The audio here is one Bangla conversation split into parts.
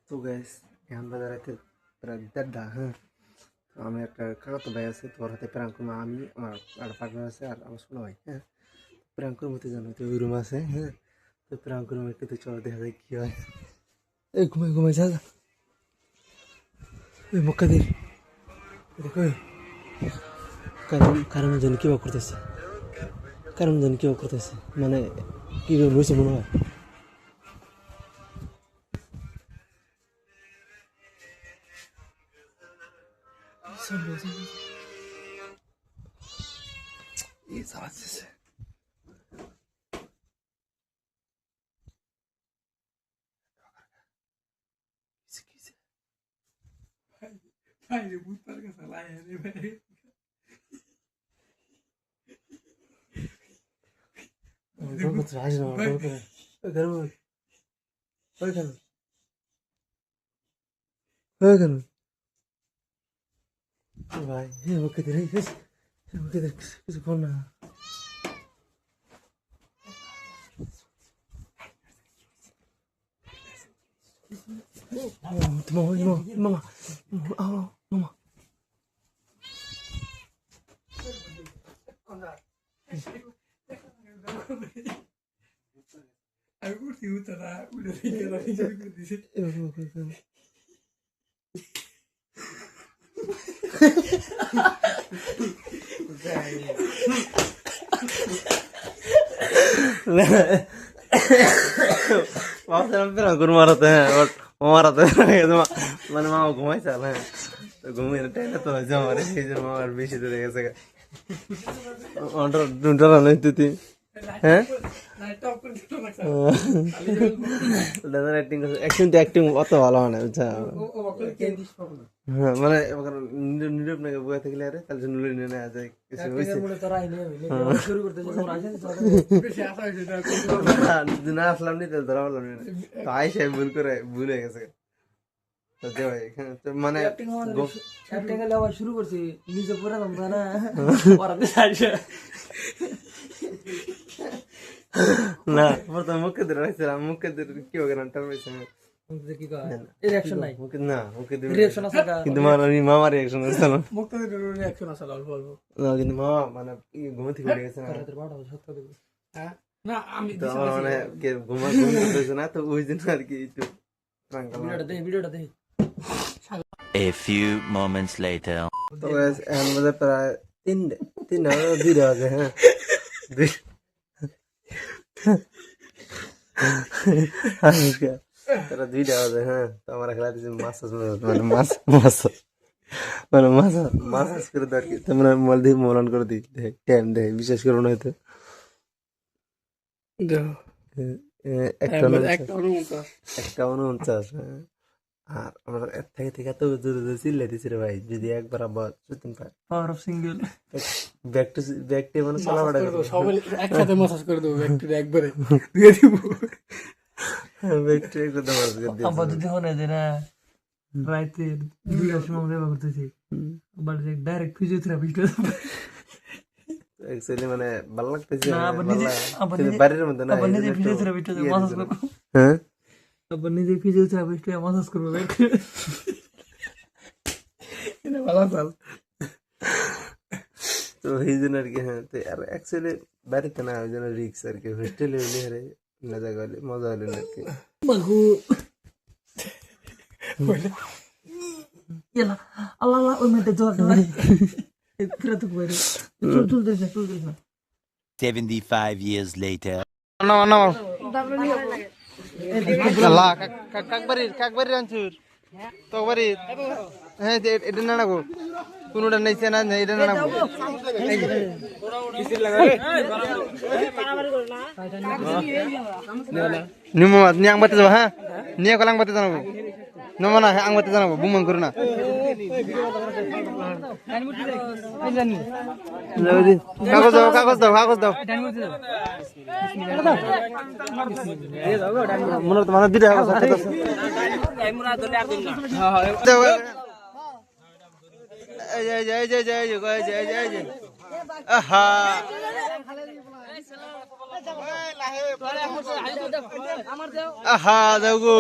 তো গাইস এখন বাজারে প্রায় 1:30 হ্যাঁ। তো আমি একটা কাকাতো ভাই আছে, তোর হাতে প্রাঙ্ক করবো আমি, আমার একটা পার্টনার আছে আর আমার ছোট ভাই হ্যাঁ। প্রাঙ্ক করবো তো জানো তো ওই রুম আছে হ্যাঁ। তো প্রাঙ্ক করবো একটু, তো চলো দেখা যায় কি হয়। এই ঘুমাই ঘুমাই যা যা, ওই মক্কাদের দেখো কারণ জানি কিবা করতেছে, কারণ জানি কিবা করতেছে, মানে কীভাবে বসে মনে হয়। এই চালাচ্ছে ভাই রে বুঝতে গেছে লাই রে ভাই ভাই ওকে দিলে ওকে কিছু কর না। মামা মামা আমি উঠছি উঠা উঠে দিছে মারাতে হ্যাঁ, মারাতে মানে মামা ঘুমাইছে হ্যাঁ। তো ঘুমিয়ে টাইমটা তো হয়েছে আমার, সেই জন্য আমার বেশি দূরে গেছে তুই হ্যাঁ। অ্যাক্টিং অত ভালো হয় না বুঝছা। হ্যাঁ মানে নীরব নাকি বয়ে থাকলে আরে তাহলে নুলে নিয়ে নেওয়া যায় কিছু হয়েছে না আসলাম নি তাহলে ধরা হলাম না। তো আইসে ভুল করে ভুল হয়ে গেছে মানে শুরু করছি নিজে পুরা না না প্রথম মুখে ধরে হয়েছিলাম, মুখে ধরে কি হবে গানটা হয়েছে কিন্তু মামার রিয়াকশন হয়েছিল, কিন্তু মামা মানে ঘুমে থেকে উঠে গেছে মানে ঘুমা ঘুম না, তো ওই জন্য আর কি একটু ভিডিওটা দেখি। A few moments later. তো এখন বাজে প্রায় 2টা বাজে হ্যাঁ। তারা 2টা বাজে হ্যাঁ। তো আমার খেলা দিচ্ছে মাছ মানে মাছ করে দেওয়ার কি তোমরা মোবাইল দিয়ে মৌলান করে দিই টাইম দেয়, বিশেষ করে না হয়তো 1:49 হ্যাঁ। আর আমরা এর থেকে এত দূরে চিল্লাই দিছি রে ভাই, যদি একবার আবার সুতিন পায় পাওয়ার অফ সিঙ্গেল ব্যাগটি মানে চলা বাড়া সবাই একসাথে মাসাজ করে দেবো ব্যাগটি একবারে দিয়ে দিব ব্যাগটি একদম মাছ করে দিয়েছে। আবার যদি মনে হয় যে না রাইতে 2টার সময় ব্যবহার করতেছি, বাট ডাইরেক্ট ফিজিওথেরাপিস্ট অ্যাকচুয়ালি মানে ভালো লাগতেছে না, আবার নিজে বাড়ির মধ্যে না, আবার নিজে ফিজিওথেরাপিস্ট মাসাজ করবো হ্যাঁ। আবার নিজে ফিজিওথেরাপিস্ট মাসাজ করবো এটা ভালো চাল। তো এই জন্য আর কি হ্যাঁ। তো আর অ্যাকচুয়ালি বাড়িতে না, ওই জন্য রিক্স আর কি, হোস্টেলে হলে হারে না জায়গা হলে মজা হলে আর কি। আল্লাহ আল্লাহ ওই মেয়েটা জোর ফিরে তো তুলতেছ না 75 years later. কাকবাড়ির আনছুর তো বাড়ির হ্যাঁ এটা না নাগো কোনোটা নেইছে না, এটা না নাগো নিমো নিয়ে আংবাতে যাবো হ্যাঁ, নিয়ে কল আংবাতে জানাবো নমো না আংবাতে জানাবো বুমন করো না। কাগজ দাও কাগজ দাও কাগজ দাও মনে মানে 2টা কাগজ আছে এই যে আহা আহা যাও গো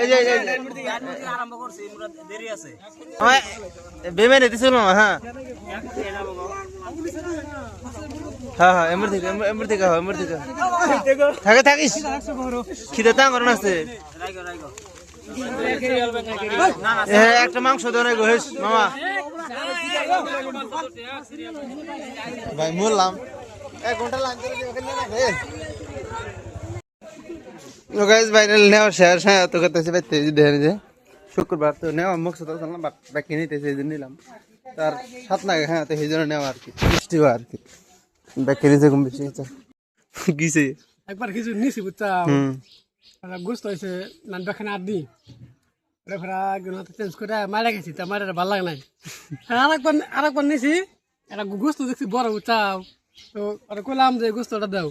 এই যে বেমে নিতেছিল না হ্যাঁ হ্যাঁ হ্যাঁ এমর থেকে থাকে থাকিস খিদে তা করুন আছে একটা মাংস দেওয়া নাই গো হেস মামা ভাই বললাম 1 ঘন্টা লাগবে গাইস ভাইরাল নেওয়া শেষ হ্যাঁ তো করতেছি ভাই তেজি দেখেন যে শুক্রবার তো নেওয়া মুখ তো না বাকি নিতেছে এই জন্য নিলাম তার 7 লাগে হ্যাঁ তো এই জন্য নেওয়া আর কি বৃষ্টি আর কি বাকি নিতে কম বেশি গিয়েছে একবার কিছু নিছি বুঝছা গোস্ত হয়েছে নান বেখানে আর দিই ফেরা চেঞ্জ করে মারা গেছি তা মারা ভালো লাগে নাই আরেকবার নিছি একটা গোস্ত দেখছি বড় বুঝছাও তো ওরা কইলাম যে গোস্তটা দাও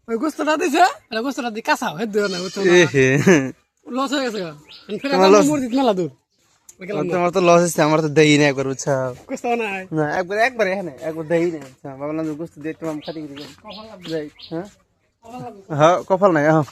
ওই গোস্তটা দিছে গোস্তটা দিয়ে কাঁচাও হে দিও না বুঝছো লস হয়ে গেছে মসজিদ মেলা দূর তোমার তো লস হচ্ছে আমার তো দেই না একবার বুঝছা গোস্ত নাই না একবার এখানে একবার দেই না ভাবলাম গোস্ত দিয়ে একটু খাটি হ্যাঁ হ্যাঁ কপাল নাই হ্যাঁ